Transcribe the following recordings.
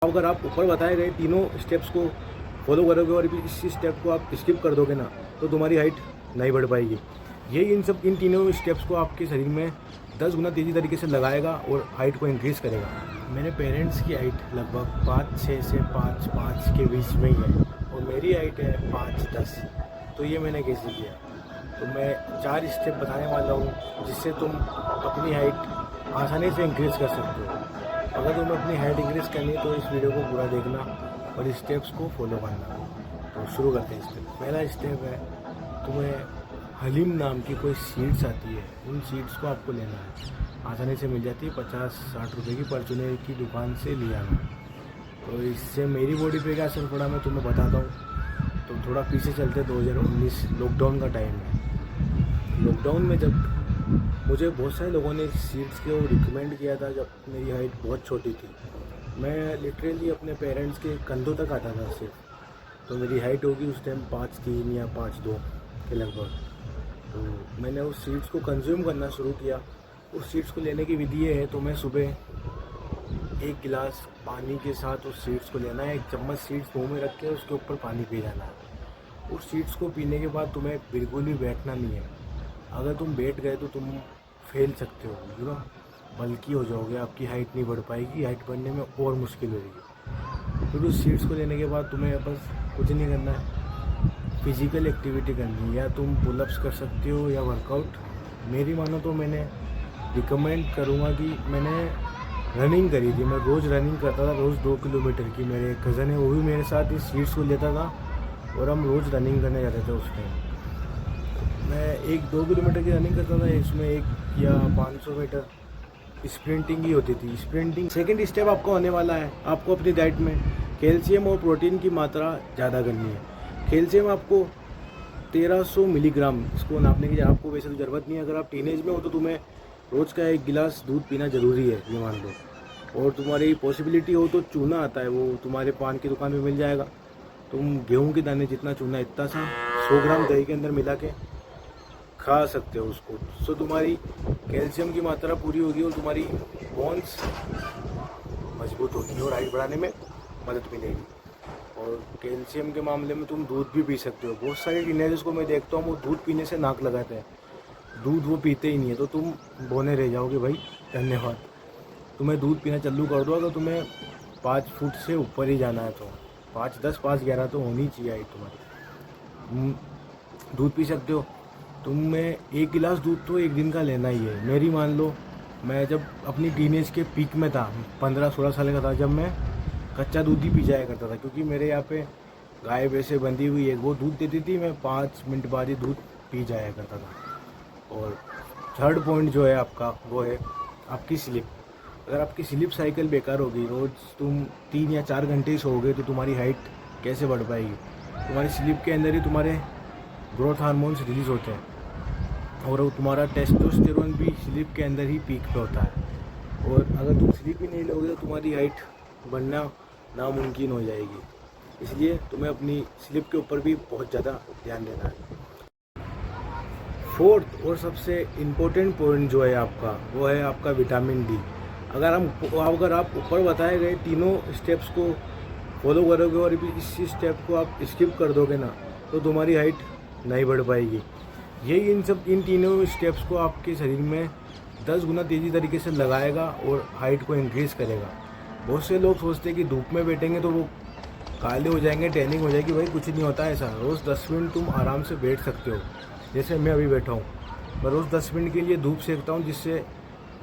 अगर आप ऊपर बताए गए तीनों स्टेप्स को फॉलो करोगे और इस स्टेप को आप स्किप कर दोगे ना, तो तुम्हारी हाइट नहीं बढ़ पाएगी। यही इन तीनों स्टेप्स को आपके शरीर में 10 गुना तेज़ी तरीके से लगाएगा और हाइट को इंक्रीज़ करेगा। मेरे पेरेंट्स की हाइट लगभग 5'6" से 5'5" के बीच में ही है और मेरी हाइट है 5'10", तो ये मैंने कैसे किया। तो मैं 4 स्टेप बताने वाला हूँ जिससे तुम अपनी हाइट आसानी से इंक्रीज़ कर सकते हो। अगर तुम्हें अपनी हाइट इंक्रीज़ करनी है तो इस वीडियो को पूरा देखना और स्टेप्स को फॉलो करना। तो शुरू करते हैं स्टेप। पहला स्टेप है, तुम्हें हलीम नाम की कोई सीड्स आती है, उन सीड्स को आपको लेना है। आसानी से मिल जाती है, 50-60 रुपये की परचून की दुकान से ले आना। तो इससे मेरी बॉडी पे क्या असर पड़ा मैं तुम्हें बताता हूँ। तो थोड़ा पीछे चलते, 2019 लॉकडाउन का टाइम है। लॉकडाउन में जब मुझे बहुत सारे लोगों ने सीड्स को रिकमेंड किया था, जब मेरी हाइट बहुत छोटी थी, मैं लिटरली अपने पेरेंट्स के कंधों तक आता था सिर्फ। तो मेरी हाइट होगी उस टाइम 5'3" या 5'2" के लगभग। तो मैंने उस सीड्स को कंज्यूम करना शुरू किया। उस सीड्स को लेने की विधि ये है, तो मैं सुबह 1 गिलास पानी के साथ उस सीड्स को लेना है, 1 चम्मच सीड्स मुँह में रख के उसके ऊपर पानी पी जाना है। उस सीड्स को पीने के बाद तुम्हें बिल्कुल भी बैठना नहीं है। अगर तुम बैठ गए तो तुम फैल सकते हो, बल्कि हो जाओगे, आपकी हाइट नहीं बढ़ पाएगी, हाइट बढ़ने में और मुश्किल होगी। फिर उस सीड्स को लेने के बाद तुम्हें बस कुछ नहीं करना है, फिज़िकल एक्टिविटी करनी है। या तुम पुलअप्स कर सकते हो या वर्कआउट। मेरी मानो तो मैंने रिकमेंड करूँगा कि मैंने रनिंग करी थी। मैं रोज़ रनिंग करता था, रोज़ 2 किलोमीटर की। मेरे कज़न है, वो भी मेरे साथ इस सीड्स को लेता था और हम रोज़ रनिंग करने जाते थे। उस टाइम मैं 1-2 किलोमीटर की रनिंग करता था, इसमें 1 या 500 मीटर स्प्रिंटिंग ही होती थी। स्प्रिंटिंग सेकेंड स्टेप आपको होने वाला है। आपको अपनी डाइट में कैल्शियम और प्रोटीन की मात्रा ज़्यादा करनी है। कैल्शियम आपको 1300 मिलीग्राम, इसको नापने की आपको वैसे तो ज़रूरत नहीं है। अगर आप टीनेज में हो तो तुम्हें रोज़ का 1 गिलास दूध पीना ज़रूरी है, ये मान लो। और तुम्हारी पॉसिबिलिटी हो तो चूना आता है, वो तुम्हारे पान की दुकान में मिल जाएगा। तुम गेहूं के दाने जितना चूना, इतना सा 100 ग्राम दही के अंदर मिला के खा सकते हो उसको। सो तुम्हारी कैल्शियम की मात्रा पूरी होगी और तुम्हारी बोन्स मजबूत होगी और हाइट बढ़ाने में मदद मिलेगी। और कैल्शियम के मामले में तुम दूध भी पी सकते हो। बहुत सारे टीनेजर्स को मैं देखता हूँ, वो दूध पीने से नाक लगाते हैं, दूध वो पीते ही नहीं है। तो तुम बोने रह जाओगे भाई, धन्यवाद। तुम्हें दूध पीना चालू कर दो अगर तुम्हें 5 फुट से ऊपर ही जाना है। तो 5'10", 5'11" तो होनी चाहिए हाइट तुम्हारी। दूध पी सकते हो। तुम्हें 1 गिलास दूध तो 1 दिन का लेना ही है। मेरी मान लो, मैं जब अपनी टीनेज के पीक में था, 15-16 साल का था, जब मैं कच्चा दूध ही पी जाया करता था, क्योंकि मेरे यहाँ पे गाय भैंसे बंधी हुई है, वो दूध देती थी, मैं 5 मिनट बाद ही दूध पी जाया करता था। और थर्ड पॉइंट जो है आपका, वो है आपकी स्लीप। अगर आपकी स्लीप साइकिल बेकार होगी, रोज़ तुम 3 या 4 घंटे ही सोओगे, तो तुम्हारी हाइट कैसे बढ़ पाएगी। तुम्हारी स्लीप के अंदर ही तुम्हारे ग्रोथ हार्मोन्स रिलीज़ होते हैं और तुम्हारा टेस्टोस्टेरोन भी स्लीप के अंदर ही पीक पे होता है। और अगर तुम स्लीप ही नहीं लोगे तो तुम्हारी हाइट बढ़ना नामुमकिन हो जाएगी। इसलिए तुम्हें अपनी स्लीप के ऊपर भी बहुत ज़्यादा ध्यान देना है। फोर्थ और सबसे इम्पोर्टेंट पॉइंट जो है आपका, वो है आपका विटामिन डी। अगर आप ऊपर बताए गए तीनों स्टेप्स को फॉलो करोगे और इस स्टेप को आप स्किप कर दोगे ना, तो तुम्हारी हाइट नहीं बढ़ पाएगी। यही इन तीनों स्टेप्स को आपके शरीर में 10 गुना तेज़ी तरीके से लगाएगा और हाइट को इंक्रीज़ करेगा। बहुत से लोग सोचते हैं कि धूप में बैठेंगे तो वो काले हो जाएंगे, टैनिंग हो जाएगी। भाई कुछ नहीं होता ऐसा। रोज़ 10 मिनट तुम आराम से बैठ सकते हो। जैसे मैं अभी बैठा हूँ, मैं रोज़ 10 मिनट के लिए धूप सेकता हूँ, जिससे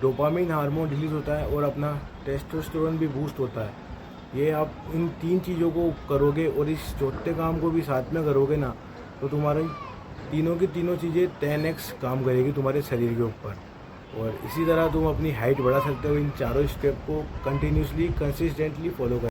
डोपामिन हार्मोन रिलीज़ होता है और अपना टेस्टोस्टेरोन भी बूस्ट होता है। ये आप इन 3 चीज़ों को करोगे और इस चौथे काम को भी साथ में करोगे ना, तो तुम्हारी तीनों की तीनों चीज़ें 10x काम करेगी तुम्हारे शरीर के ऊपर। और इसी तरह तुम अपनी हाइट बढ़ा सकते हो इन चारों स्टेप को कंटिन्यूसली कंसिस्टेंटली फॉलो कर।